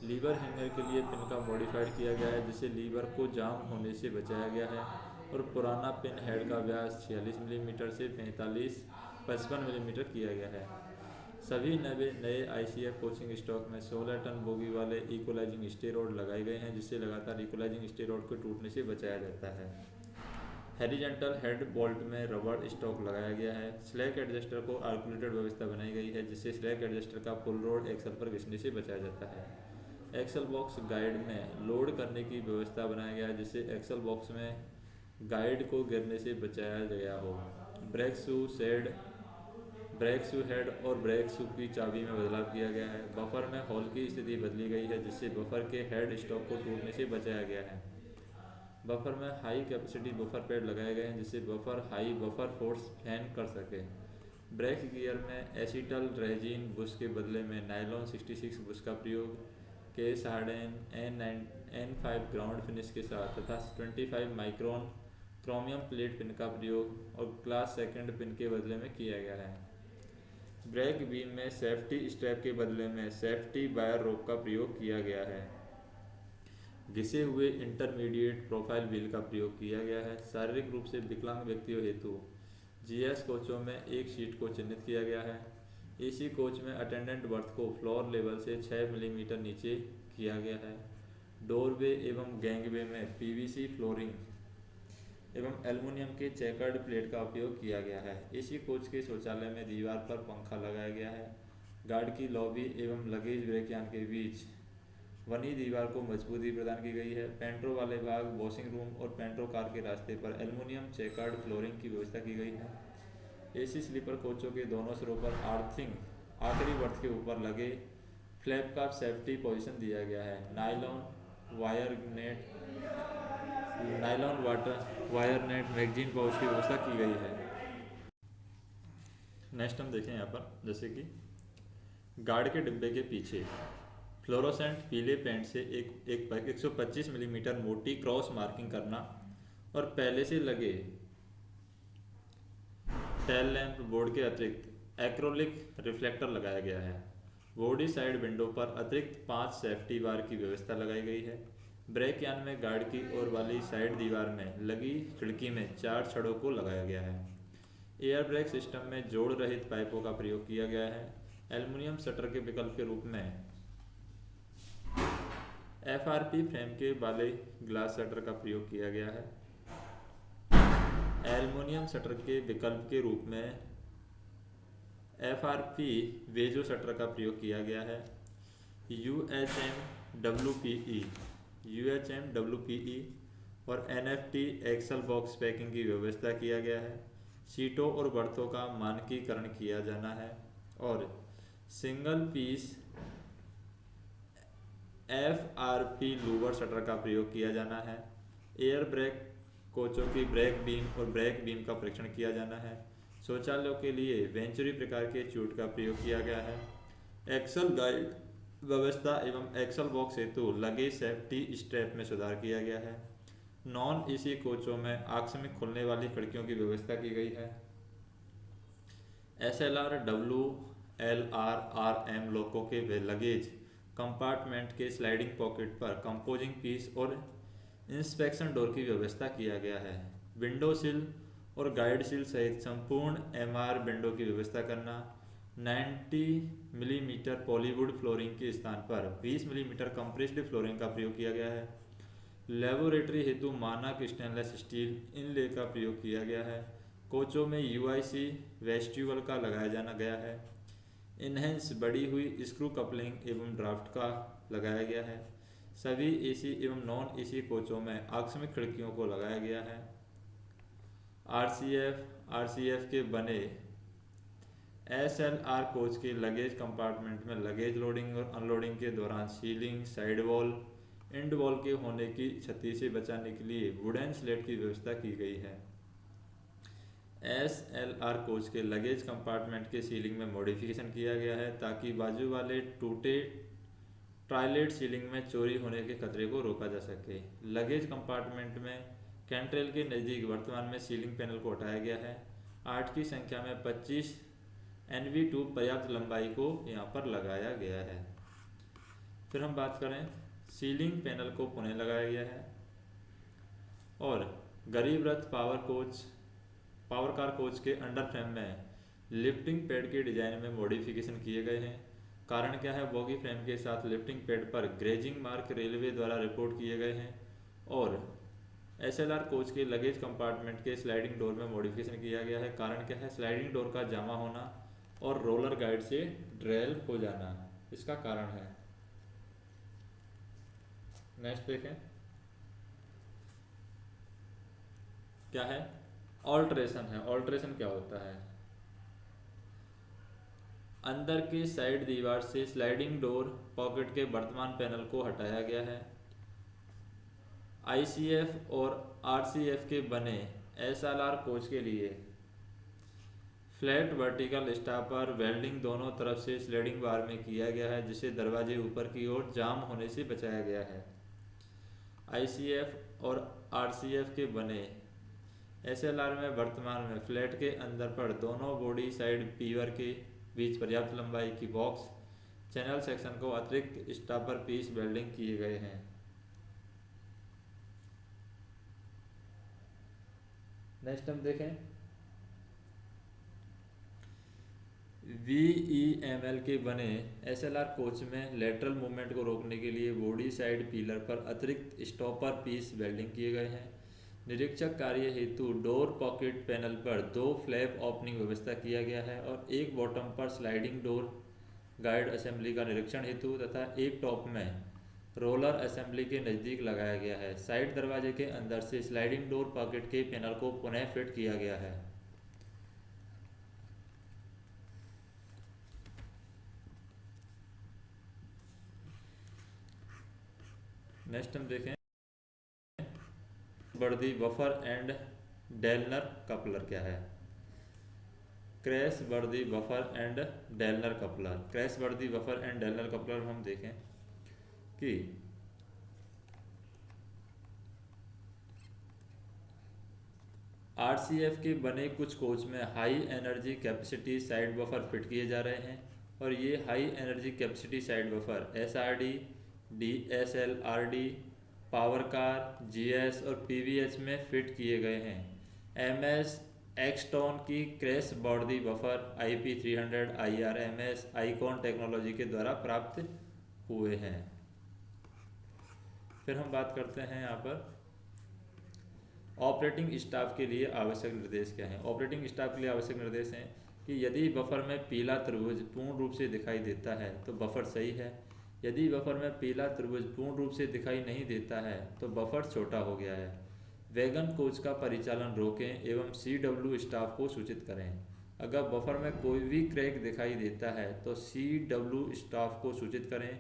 लीवर हैंगर के लिए पिन का मॉडिफाइड किया गया है, जिससे लीवर को जाम होने से बचाया गया है और पुराना पिन हेड का व्यास 46 मिलीमीटर से 55 मिलीमीटर किया गया है। सभी नए ICF कोचिंग स्टॉक में 16 टन बोगी वाले इक्वलाइजिंग स्टे रोड लगाए गए हैं, जिससे लगातार इक्वलाइजिंग स्टे रोड को टूटने से बचाया जाता है। हॉरिजॉन्टल हेड बोल्ट में रबर स्टॉक लगाया गया है। स्लैक एडजस्टर को आर्कुलेटेड व्यवस्था बनाई गई है, जिससे स्लैक एडजस्टर का पुल रोड एक्सल पर घिसने से बचाया जाता है। एक्सल बॉक्स गाइड में लोड करने की व्यवस्था बनाया गया है, जिससे एक्सल बॉक्स में गाइड को गिरने से बचाया गया हो। ब्रेक शू हेड और ब्रेक शू की चाबी में बदलाव किया गया है। बफर में होल की स्थिति बदली गई है, जिससे बफर के हेड स्टॉक को टूटने से बचाया गया है। बफर में हाई कैपेसिटी बफर पैड लगाए गए हैं, जिससे buffer high buffer force fan कर सके। ब्रेक गियर में एसीटल रेजिन बुश के बदले में नायलॉन 66 बुश का प्रयोग। Case harden N5 ground finish के साथ तथा 25 माइक्रोन क्रोमियम प्लेट पिन का प्रयोग और क्लास सेकंड पिन के बदले में किया गया है। ब्रेक बीम में सेफ्टी स्ट्रैप के बदले में सेफ्टी वायर रोप का प्रयोग किया गया है। घिसे हुए इंटरमीडिएट प्रोफाइल व्हील का प्रयोग किया गया है। शारीरिक रूप से विकलांग व्यक्तियों हेतु जीएस कोचों में एक सीट को चिन्हित किया गया है। एसी कोच में अटेंडेंट बर्थ को फ्लोर लेवल से 6 मिलीमीटर नीचे किया गया है। डोरवे एवं गैंगवे में पीवीसी फ्लोरिंग एवं एल्युमिनियम के चेकर्ड प्लेट का उपयोग किया गया है। एसी कोच के शौचालय में दीवार पर पंखा लगाया गया है। गार्ड की लॉबी एवं लगेज ब्रेकयान के बीच बनी दीवार को मजबूती प्रदान की गई है। पेंट्रो वाले भाग, वॉशिंग रूम और पेंट्रो कार के रास्ते पर एल्युमिनियम चेकर्ड फ्लोरिंग की व्यवस्था की गई है। एसी स्लीपर कोचों के दोनों सिरों पर आर्थिंग आखिरी बर्थ के ऊपर लगे फ्लैप का सेफ्टी पोजीशन दिया गया है। Nylon wire net magazine pouch की व्यवस्था की गई है। नेक्स्ट हम देखें यहाँ पर, जैसे कि गार्ड के डिब्बे के पीछे फ्लोरोसेंट पीले पेंट से एक 125 मिलीमीटर मोटी क्रॉस मार्किंग करना और पहले से लगे टेल लैंप बोर्ड के अतिरिक्त एक्रोलिक रिफ्लेक्टर लगाया गया है। बॉडी साइड विंडो पर अतिरिक्त 5 सेफ्टी बार की व्यवस्था लगाई गई है। ब्रेक यान में गार्ड की ओर वाली साइड दीवार में लगी खिड़की में 4 छड़ों को लगाया गया है। एयर ब्रेक सिस्टम में जोड़ रहित पाइपों का प्रयोग किया गया है। एल्युमिनियम शटर के विकल्प के रूप में एफआरपी फ्रेम के वाले ग्लास शटर का प्रयोग किया गया है। एल्युमिनियम शटर के विकल्प के रूप में एफआरपी वेजो शटर का प्रयोग किया गया है। यूएचएमडब्ल्यूपीई और एनएफटी एक्सल बॉक्स पैकिंग की व्यवस्था किया गया है। सीटों और बर्थों का मानकीकरण किया जाना है और single piece FRP louvre shutter का प्रयोग किया जाना है। एयर ब्रेक कोचों की ब्रेक बीम और ब्रेक बीम का परीक्षण किया जाना है। शौचालयों के लिए वेंचुरी प्रकार के चूट का प्रयोग किया गया है। एक्सल गाइड व्यवस्था एवं एक्सल बॉक्स हेतु लगे सेफ्टी स्ट्रैप में सुधार किया गया है। नॉन एसी कोचों में आकस्मिक खुलने वाली खिड़कियों की व्यवस्था की गई है। SLR WLR RM लोकों के लगेज कंपार्टमेंट के स्लाइडिंग पॉकेट पर कंपोजिंग पीस और इंस्पेक्शन डोर की व्यवस्था किया गया है। विंडो सिल और गाइड सिल सहित संपूर्ण MR विंडो की व्यवस्था करना। 90 मिलीमीटर पॉलीवुड फ्लोरिंग के स्थान पर 20 मिलीमीटर कंप्रेस्ड फ्लोरिंग का प्रयोग किया गया है। लेबोरेटरी हेतु मानक स्टेनलेस स्टील इनले का प्रयोग किया गया है। कोचों में UIC वेस्ट्यूबल का लगाया जाना गया है। इनहेंस बढ़ी हुई स्क्रू कपलिंग एवं ड्राफ्ट का लगाया गया है। सभी एसी एवं नॉन एसी कोचों में आकस्मिक खिड़कियों को लगाया गया है। RCF के बने SLR कोच के लगेज कंपार्टमेंट में लगेज लोडिंग और अनलोडिंग के दौरान ceiling, side wall, and wall के होने की क्षति से बचाने के लिए वुडन स्लेट की व्यवस्था की गई है। SLR कोच के लगेज कंपार्टमेंट के सीलिंग में मॉडिफिकेशन किया गया है ताकि बाजू वाले टूटे टॉयलेट सीलिंग में चोरी होने के खतरे को रोका जा सके। लगेज कंपार्टमेंट में कैंट्रेल के नज़दीक वर्तमान में सीलिंग पैनल को हटाया गया है। 8 की संख्या में 25 NV ट्यूब पर्याप्त लंबाई को यहाँ पर लगाया गया है। फिर हम बात करें, सीलिंग पैनल को पुनः लगाया गया है और गरीब रथ पावर कार कोच के अंडर फ्रेम में लिफ्टिंग पैड के डिजाइन में मॉडिफिकेशन किए गए हैं। कारण क्या है, बॉगी फ्रेम के साथ लिफ्टिंग पैड पर ग्रेजिंग मार्क रेलवे द्वारा रिपोर्ट किए गए हैं और SLR कोच के लगेज कंपार्टमेंट के स्लाइडिंग डोर में मॉडिफिकेशन किया गया है। कारण क्या है, स्लाइडिंग डोर का जामा होना और रोलर गाइड से ड्रेल हो जाना, इसका कारण है। नेक्स्ट देखें, क्या है, ऑल्ट्रेशन है। ऑल्ट्रेशन क्या होता है, अंदर के साइड दीवार से स्लाइडिंग डोर पॉकेट के वर्तमान पैनल को हटाया गया है। ICF और RCF के बने SLR कोच के लिए फ्लैट वर्टिकल स्टॉपर वेल्डिंग दोनों तरफ से स्लाइडिंग बार में किया गया है, जिसे दरवाजे ऊपर की ओर जाम होने से बचाया गया है। ICF और RCF के बने एसएलआर में वर्तमान में फ्लैट के अंदर पर दोनों बॉडी साइड पीवर के बीच पर्याप्त लंबाई की बॉक्स चैनल सेक्शन को अतिरिक्त स्टॉपर पीस वेल्डिंग किए गए हैं। नेक्स्ट हम देखें VEML के बने SLR कोच में लेटरल मूवमेंट को रोकने के लिए बॉडी साइड पिलर पर अतिरिक्त स्टॉपर पीस वेल्डिंग किए गए हैं। निरीक्षक कार्य हेतु डोर पॉकेट पैनल पर 2 फ्लैप ओपनिंग व्यवस्था किया गया है और एक बॉटम पर स्लाइडिंग डोर गाइड असेंबली का निरीक्षण हेतु तथा एक टॉप में रोलर असेंबली के नज़दीक लगाया गया है। साइड दरवाजे के अंदर से स्लाइडिंग डोर पॉकेट के पैनल को पुनः फिट किया गया है। नेक्स्ट हम देखें वर्दी बफर एंड डेलनर कपलर क्या है। क्रैश वर्दी बफर एंड डेलनर कपलर। क्रैश वर्दी बफर एंड डेलनर कपलर हम देखें कि RCF के बने कुछ कोच में high energy capacity side buffer fit किए जा रहे हैं और ये high energy capacity side buffer SRD, DSL, RD, power car, GS और PVH में फिट किए गए हैं। MS एक्सटॉन की क्रैश वर्दी buffer IP300 IRMS icon technology के द्वारा प्राप्त हुए हैं। फिर हम बात करते हैं यहाँ पर ऑपरेटिंग स्टाफ के लिए आवश्यक निर्देश क्या हैं। ऑपरेटिंग स्टाफ के लिए आवश्यक निर्देश हैं कि यदि बफर में पीला त्रिभुज पूर्ण रूप से दिखाई देता है तो बफर सही है। यदि बफर में पीला त्रिभुज पूर्ण रूप से दिखाई नहीं देता है तो बफर छोटा हो गया है। वैगन कोच का परिचालन रोकें एवं CW स्टाफ को सूचित करें। अगर बफर में कोई भी क्रैक दिखाई देता है तो CW स्टाफ को सूचित करें।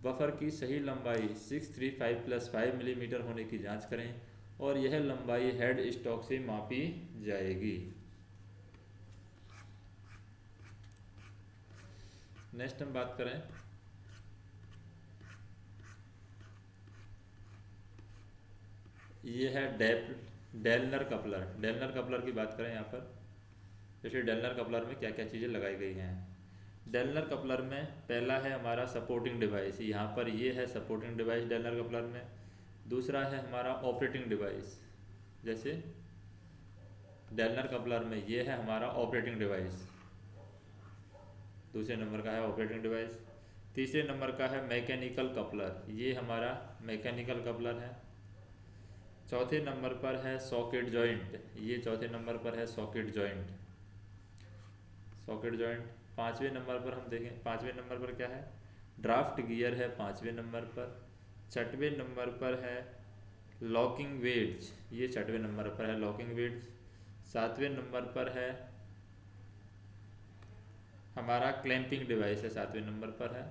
बफर की सही लंबाई 635+5 मिलीमीटर होने की जांच करें और यह लंबाई हेड स्टॉक से मापी जाएगी। नेक्स्ट हम बात करें ये है डेलनर कपलर। डेलनर कपलर की बात करें यहाँ पर, जैसे डेलनर कपलर में क्या क्या चीज़ें लगाई गई हैं। डेलनर कपलर में पहला है हमारा सपोर्टिंग डिवाइस, यहाँ पर ये है सपोर्टिंग डिवाइस डेलनर कपलर में। दूसरा है हमारा ऑपरेटिंग डिवाइस, जैसे डेलनर कपलर में ये है हमारा ऑपरेटिंग डिवाइस, दूसरे नंबर का है ऑपरेटिंग डिवाइस। तीसरे नंबर का है मैकेनिकल कपलर, ये हमारा मैकेनिकल कपलर है। चौथे नंबर पर है सॉकेट जॉइंट, ये चौथे नंबर पर है सॉकेट जॉइंट, सॉकेट जॉइंट। पाँचवें नंबर पर हम देखें, पाँचवें नंबर पर क्या है, ड्राफ्ट गियर है पाँचवें नंबर पर। छठवें नंबर पर है लॉकिंग वेड्स, ये छठवें नंबर पर है लॉकिंग वेड्स। सातवें नंबर पर है हमारा क्लैंपिंग डिवाइस है, सातवें नंबर पर है।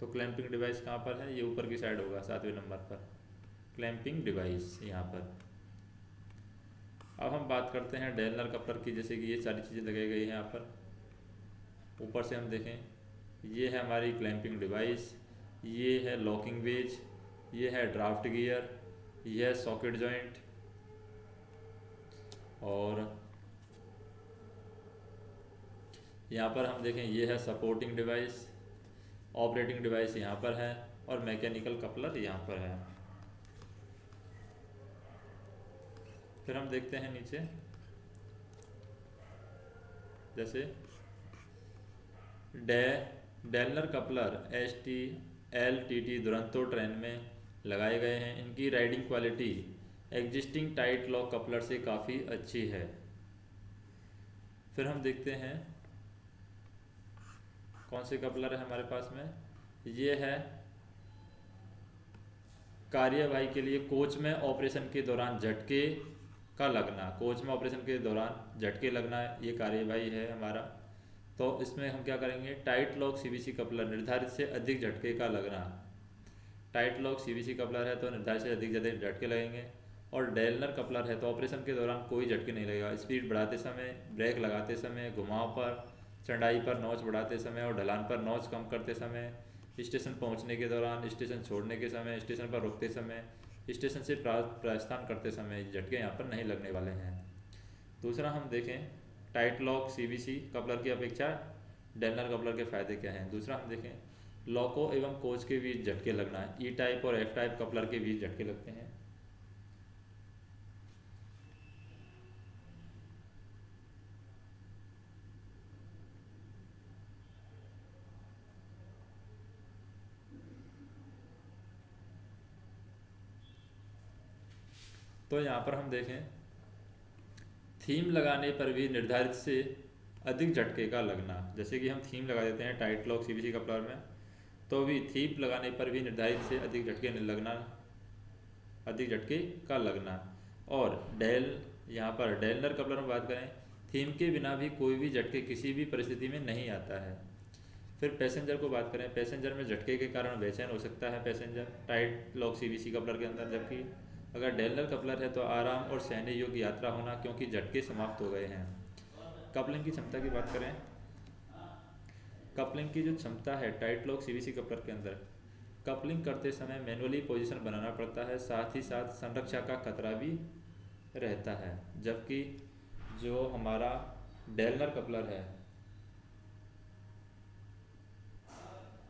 तो क्लैंपिंग डिवाइस कहाँ पर है, ये ऊपर की साइड होगा सातवें नंबर पर, क्लैंपिंग डिवाइस यहाँ पर। अब हम बात करते हैं डेलनर कपलर की, जैसे कि ये सारी चीज़ें लगाई गई हैं यहाँ पर। ऊपर से हम देखें, ये है हमारी क्लैंपिंग डिवाइस, ये है लॉकिंग वेज, ये है ड्राफ्ट गियर, ये है सॉकेट जॉइंट, और यहाँ पर हम देखें ये है सपोर्टिंग डिवाइस, ऑपरेटिंग डिवाइस यहाँ पर है और मैकेनिकल कपलर यहाँ पर है। फिर हम देखते हैं नीचे, जैसे डेलनर कपलर ST-LTT दुरंतो ट्रेन में लगाए गए हैं। इनकी riding quality existing tight lock coupler से काफ़ी अच्छी है। फिर हम देखते हैं कौन से कपलर है हमारे पास में, ये है कार्यवाही के लिए कोच में ऑपरेशन के दौरान झटके का लगना, कोच में ऑपरेशन के दौरान झटके लगना, ये कार्यवाही है हमारा। तो इसमें हम क्या करेंगे, टाइट लॉक CVC कपलर निर्धारित से अधिक झटके का लगना। टाइट लॉक CVC कपलर है तो निर्धारित से अधिक ज़्यादा झटके लगेंगे, और डेलनर कपलर है तो ऑपरेशन के दौरान कोई झटके नहीं लगेगा। स्पीड बढ़ाते समय, ब्रेक लगाते समय, घुमाव पर, चढ़ाई पर नॉच बढ़ाते समय और ढलान पर नॉच कम करते समय, स्टेशन पहुंचने के दौरान, स्टेशन छोड़ने के समय, स्टेशन पर रुकते समय, स्टेशन से प्रस्थान करते समय झटके यहाँ पर नहीं लगने वाले हैं। दूसरा हम देखें टाइट लॉक सीवीसी कपलर की अपेक्षा डेलनर कपलर के फायदे क्या हैं। दूसरा हम देखें लॉको एवं कोच के बीच झटके लगना है, ई टाइप और एफ टाइप कपलर के बीच झटके लगते हैं। तो यहाँ पर हम देखें थीम लगाने पर भी निर्धारित से अधिक झटके का लगना, जैसे कि हम थीम लगा देते हैं टाइट लॉक सीवीसी कपलर में, तो भी थीम लगाने पर भी निर्धारित से अधिक झटके लगना, अधिक झटके का लगना। और यहाँ पर डेलनर कपलर में बात करें थीम के बिना भी कोई भी झटके किसी भी परिस्थिति में नहीं आता है। फिर पैसेंजर को बात करें, पैसेंजर में झटके के कारण बेचैन हो सकता है passenger tight lock CVC coupler के अंदर, जबकि अगर डेलनर कपलर है तो आराम और सहने योग्य यात्रा होना, क्योंकि झटके समाप्त हो गए हैं। कपलिंग की क्षमता की बात करें, कपलिंग की जो क्षमता है टाइट लॉक सीवीसी कपलर के अंदर, कपलिंग करते समय मैनुअली पोजीशन बनाना पड़ता है, साथ ही साथ संरक्षा का खतरा भी रहता है। जबकि जो हमारा डेलनर कपलर है,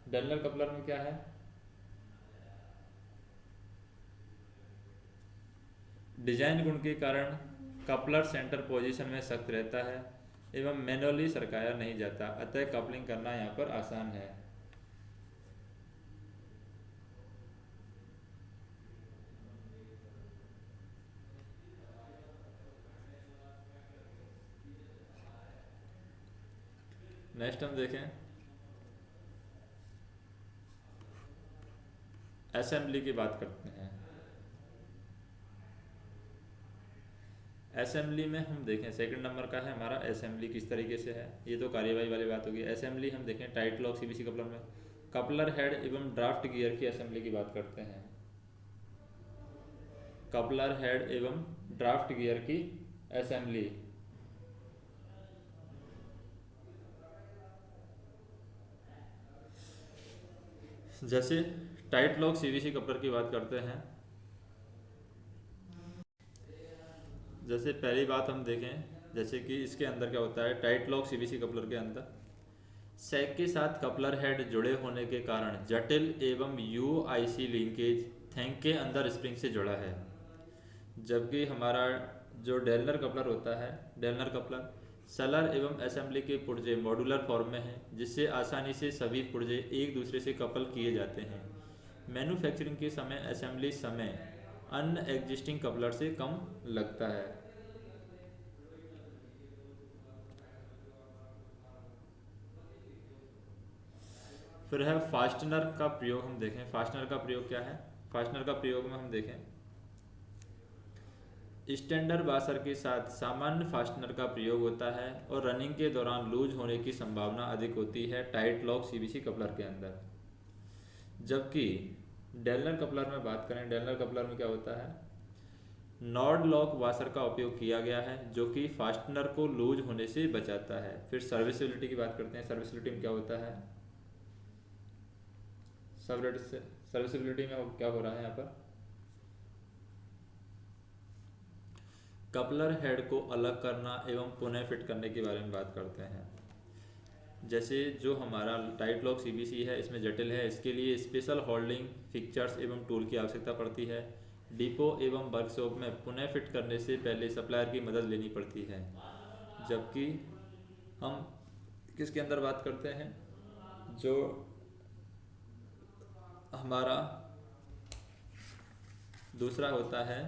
डेलनर कपलर में क्या है, डिजाइन गुण के कारण कपलर सेंटर पोजीशन में सख्त रहता है एवं मैनुअली सरकाया नहीं जाता, अतः कपलिंग करना यहाँ पर आसान है। नेक्स्ट हम देखें असेंबली की बात करते हैं। असेंबली में हम देखें सेकंड नंबर का है हमारा असेंबली किस तरीके से है, ये तो कार्यवाही वाली बात होगी। असेंबली हम देखें टाइट लॉक सीवीसी कपलर में कपलर हेड एवं ड्राफ्ट गियर की असेंबली की बात करते हैं। कपलर हेड एवं ड्राफ्ट गियर की असेंबली, जैसे टाइट लॉक सीवीसी कपलर की बात करते हैं, जैसे पहली बात हम देखें, जैसे कि इसके अंदर क्या होता है टाइट लॉक सीवीसी कपलर के अंदर सैक के साथ कपलर हेड जुड़े होने के कारण जटिल एवं यूआईसी लिंकेज थैंक के अंदर स्प्रिंग से जुड़ा है। जबकि हमारा जो डेलनर कपलर होता है, डेलनर कपलर सेलर एवं असेंबली के पुर्जे मॉड्यूलर फॉर्म में हैं, जिससे आसानी से सभी पुर्जे एक दूसरे से कपल किए जाते हैं। मैन्युफैक्चरिंग के समय असेंबली समय अन्य एग्जिस्टिंग कपलर से कम लगता है। फिर है फास्टनर का प्रयोग, हम देखें फास्टनर का प्रयोग क्या है। फास्टनर का प्रयोग में हम देखें स्टैंडर्ड वाशर के साथ सामान्य फास्टनर का प्रयोग होता है और रनिंग के दौरान लूज होने की संभावना अधिक होती है टाइट लॉक सीवीसी कपलर के अंदर। जबकि डेलनर कपलर में बात करें, डेलनर कपलर में क्या होता है नॉड लॉक वाशर का उपयोग किया गया है, जो कि फास्टनर को लूज होने से बचाता है। फिर सर्विसिबिलिटी की बात करते हैं, सर्विसिबिलिटी में क्या होता है, सर्विसिबिलिटी में क्या हो रहा है यहाँ पर कपलर हेड को अलग करना एवं पुनः फिट करने के बारे में बात करते हैं। जैसे जो हमारा टाइट लॉक सीवीसी है इसमें जटिल है, इसके लिए स्पेशल होल्डिंग फिक्चर्स एवं टूल की आवश्यकता पड़ती है। डिपो एवं वर्कशॉप में पुनः फिट करने से पहले सप्लायर की मदद लेनी पड़ती है। जबकि हम किसके अंदर बात करते हैं, जो हमारा दूसरा होता है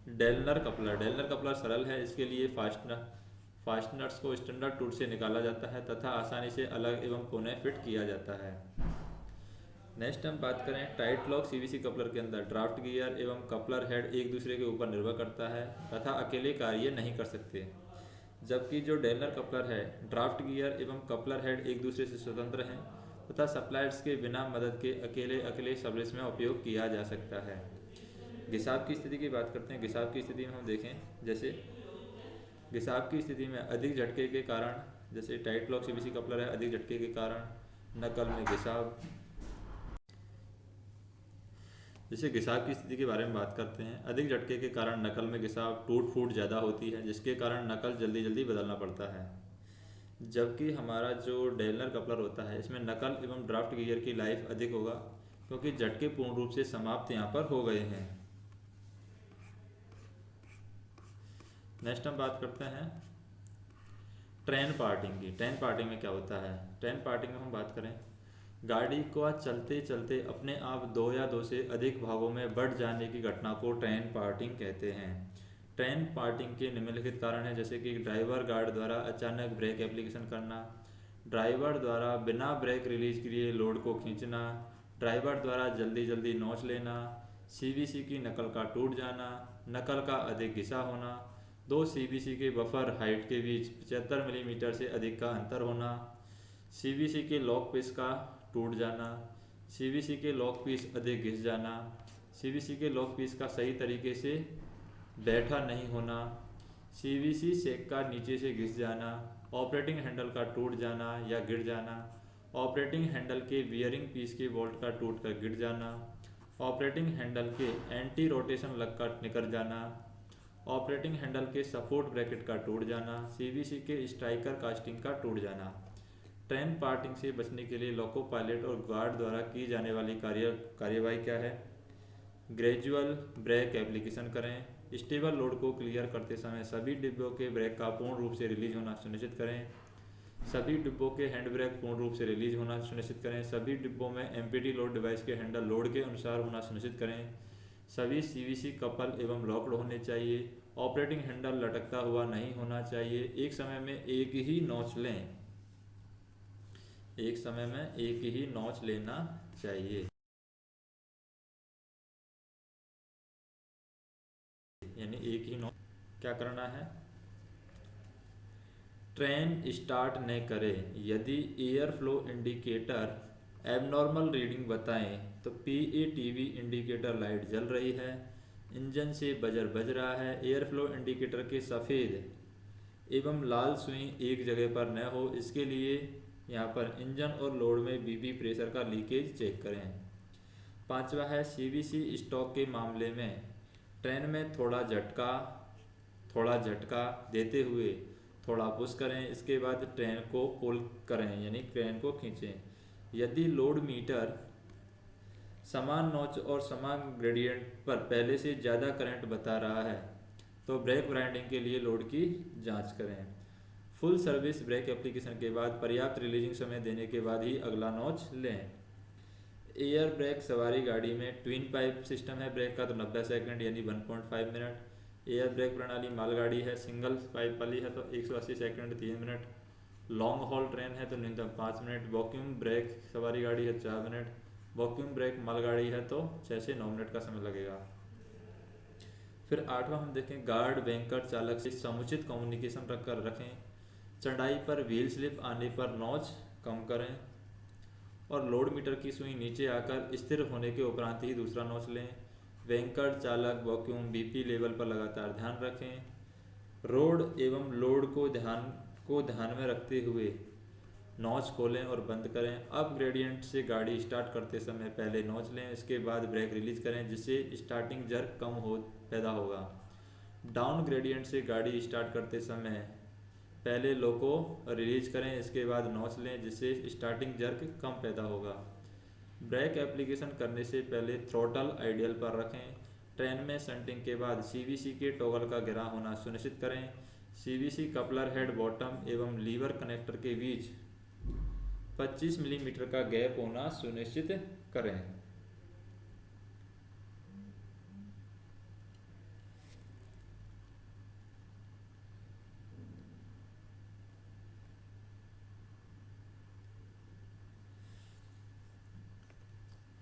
डेलनर कपलर। डेलनर कपलर सरल है, इसके लिए फास्टनर्स को स्टैंडर्ड टूल से निकाला जाता है तथा आसानी से अलग एवं पुनः फिट किया जाता है। नेक्स्ट हम बात करें टाइट लॉक सीवीसी कपलर के अंदर ड्राफ्ट गियर एवं कपलर हेड एक दूसरे के ऊपर निर्भर करता है तथा अकेले कार्य नहीं कर सकते। जबकि जो डेलनर कपलर है ड्राफ्ट गियर एवं कपलर हेड एक दूसरे से स्वतंत्र हैं तथा सप्लायर्स के बिना मदद के अकेले सर्विस में उपयोग किया जा सकता है। घिसाव की स्थिति की बात करते हैं। घिसाव की स्थिति में हम देखें, जैसे घिसाव की स्थिति में अधिक झटके के कारण, जैसे टाइट लॉक सीवीसी कपलर है, अधिक झटके के कारण नकल में घिसाव, जैसे घिसाव की स्थिति के बारे में बात करते हैं। अधिक झटके के कारण नकल में घिसाव टूट फूट ज़्यादा होती है, जिसके कारण नकल जल्दी जल्दी बदलना पड़ता है। जबकि हमारा जो डेलनर कपलर होता है, इसमें नकल एवं ड्राफ्ट गियर की लाइफ अधिक होगा, क्योंकि झटके पूर्ण रूप से समाप्त यहाँ पर हो गए हैं। नेक्स्ट हम बात करते हैं ट्रेन पार्टिंग की। ट्रेन पार्टिंग में क्या होता है? ट्रेन पार्टिंग में हम बात करें, गाड़ी को चलते चलते अपने आप दो या दो से अधिक भागों में बढ़ जाने की घटना को ट्रेन पार्टिंग कहते हैं। ट्रेन पार्टिंग के निम्नलिखित कारण हैं, जैसे कि ड्राइवर गार्ड द्वारा अचानक ब्रेक एप्लीकेशन करना, ड्राइवर द्वारा बिना ब्रेक रिलीज के लिए लोड को खींचना, ड्राइवर द्वारा जल्दी जल्दी नोच लेना, सीवीसी की नकल का टूट जाना, नकल का अधिक घिसा होना, दो सीवीसी के बफर हाइट के बीच 75 मिलीमीटर से अधिक का अंतर होना, सीवीसी के लॉक पीस का टूट जाना, सीवीसी के लॉक पीस अधिक घिस जाना, सीवीसी के लॉक पीस का सही तरीके से बैठा नहीं होना, सीवीसी सेक का नीचे से घिस जाना, ऑपरेटिंग हैंडल का टूट जाना या गिर जाना, ऑपरेटिंग हैंडल के बियरिंग पीस के बोल्ट का टूट कर गिर जाना, ऑपरेटिंग हैंडल के एंटी रोटेशन लग का निकल जाना, ऑपरेटिंग हैंडल के सपोर्ट ब्रैकेट का टूट जाना, सीवीसी के स्ट्राइकर कास्टिंग का टूट जाना। ट्रेन पार्टिंग से बचने के लिए लोको पायलट और गार्ड द्वारा की जाने वाली कार्यवाही क्या है? ग्रेजुअल ब्रेक एप्लीकेशन करें, स्टेबल लोड को क्लियर करते समय सभी डिब्बों के ब्रेक का पूर्ण रूप से रिलीज होना सुनिश्चित करें, सभी डिब्बों के हैंड ब्रेक पूर्ण रूप से रिलीज होना सुनिश्चित करें, सभी डिब्बों में एमपीटी लोड डिवाइस के हैंडल लोड के अनुसार होना सुनिश्चित करें, सभी सीवीसी कपल एवं लॉक्ड होने चाहिए, ऑपरेटिंग हैंडल लटकता हुआ नहीं होना चाहिए, एक समय में एक ही नॉच लें, एक समय में एक ही नॉच लेना चाहिए, यानी एक ही नॉच क्या करना है? ट्रेन स्टार्ट न करे यदि air flow indicator abnormal reading बताएं तो पीएटीवी इंडिकेटर लाइट जल रही है, इंजन से बजर बज रहा है, एयर फ्लो इंडिकेटर के सफ़ेद एवं लाल सुई एक जगह पर न हो, इसके लिए यहाँ पर इंजन और लोड में बीपी प्रेशर का लीकेज चेक करें। पांचवा है सीवीसी स्टॉक के मामले में ट्रेन में थोड़ा झटका देते हुए थोड़ा पुश करें, इसके बाद ट्रेन को पुल करें, यानी ट्रेन को खींचें। यदि लोड मीटर समान नॉच और समान ग्रेडियंट पर पहले से ज़्यादा करंट बता रहा है तो ब्रेक ग्राइंडिंग के लिए लोड की जांच करें। फुल सर्विस ब्रेक एप्लीकेशन के बाद पर्याप्त रिलीजिंग समय देने के बाद ही अगला नॉच लें। एयर ब्रेक सवारी गाड़ी में ट्विन पाइप सिस्टम है ब्रेक का तो 90 सेकंड यानी 1.5 मिनट। एयर ब्रेक प्रणाली मालगाड़ी है, सिंगल पाइप वाली है तो 180 second 3 minute. Long haul train है तो न्यूनतम 5 मिनट। वॉक्यूम ब्रेक सवारी गाड़ी है 4 मिनट। वॉक्यूम ब्रेक मालगाड़ी है तो 6 से 9 मिनट का समय लगेगा। फिर 8वां हम देखें, गार्ड बैंकर चालक से समुचित कम्युनिकेशन रखकर रखें। चढ़ाई पर व्हील स्लिप आने पर नॉच कम करें और लोड मीटर की सुई नीचे आकर स्थिर होने के उपरांत ही दूसरा नॉच लें। बैंकर चालक वॉक्यूम बीपी लेवल पर लगातार ध्यान रखें। रोड एवं लोड को ध्यान में रखते हुए नॉच खोलें और बंद करें। अप ग्रेडियंट से गाड़ी स्टार्ट करते समय पहले नॉच लें, इसके बाद ब्रेक रिलीज करें जिससे स्टार्टिंग जर्क पैदा होगा। डाउन ग्रेडियंट से गाड़ी स्टार्ट करते समय पहले लो को रिलीज करें, इसके बाद नॉच लें जिससे स्टार्टिंग जर्क कम पैदा होगा। ब्रेक एप्लीकेशन करने से पहले थ्रोटल आइडियल पर रखें। ट्रेन में शंटिंग के बाद सीवीसी के टॉगल का गिरा होना सुनिश्चित करें। सीवीसी कपलर हेड बॉटम एवं लीवर कनेक्टर के बीच 25 मिलीमीटर का गैप होना सुनिश्चित करें।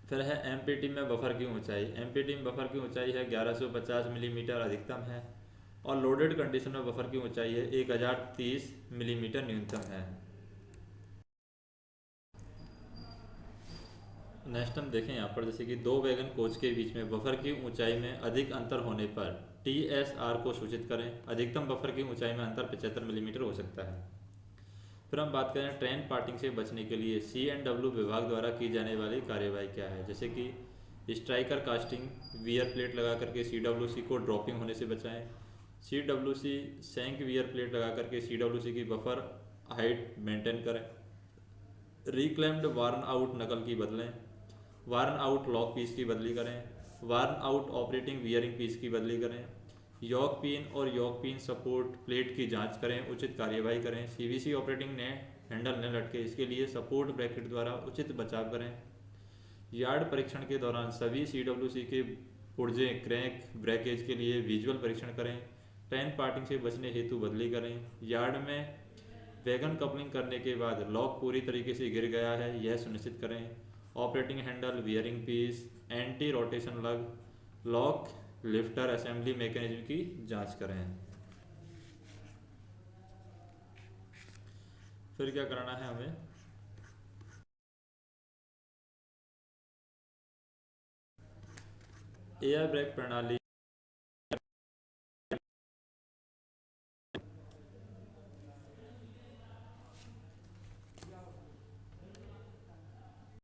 फिर है एमपीटी में बफर की ऊंचाई। एमपीटी में बफर की ऊंचाई है 1150 मिलीमीटर अधिकतम है और लोडेड कंडीशन में बफर की ऊंचाई है 1030 मिलीमीटर न्यूनतम है। नेक्स्ट हम देखें यहाँ पर, जैसे कि दो वैगन कोच के बीच में बफर की ऊंचाई में अधिक अंतर होने पर टीएसआर को सूचित करें। अधिकतम बफर की ऊंचाई में अंतर 75 मिलीमीटर हो सकता है। फिर हम बात करें ट्रेन पार्टिंग से बचने के लिए CNW विभाग द्वारा की जाने वाली कार्यवाही क्या है। जैसे कि स्ट्राइकर कास्टिंग वियर प्लेट लगा करके CWC को ड्रॉपिंग होने से बचाएं। CWC सैंक वियर प्लेट लगा करके CWC की बफर हाइट मेंटेन करें। रिक्लेम्ड वार्न आउट नकल की बदलें। वार्न आउट लॉक पीस की बदली करें। Worn out operating wearing piece की बदली करें। यॉक पिन और यॉक पिन सपोर्ट प्लेट की जांच करें, उचित कार्यवाही करें। CVC ऑपरेटिंग ने हैंडल न लटके, इसके लिए सपोर्ट ब्रैकेट द्वारा उचित बचाव करें। यार्ड परीक्षण के दौरान सभी CWC के पुर्जे क्रैक ब्रेकेज के लिए विजुअल परीक्षण करें। पैन पार्टिंग से बचने हेतु बदली करें। यार्ड में वैगन कपलिंग करने के बाद लॉक पूरी तरीके से गिर गया है, यह सुनिश्चित करें। Operating handle, wearing piece, anti rotation lug, lock lifter assembly mechanism की जांच करें। फिर क्या करना है हमें, एयर ब्रेक प्रणाली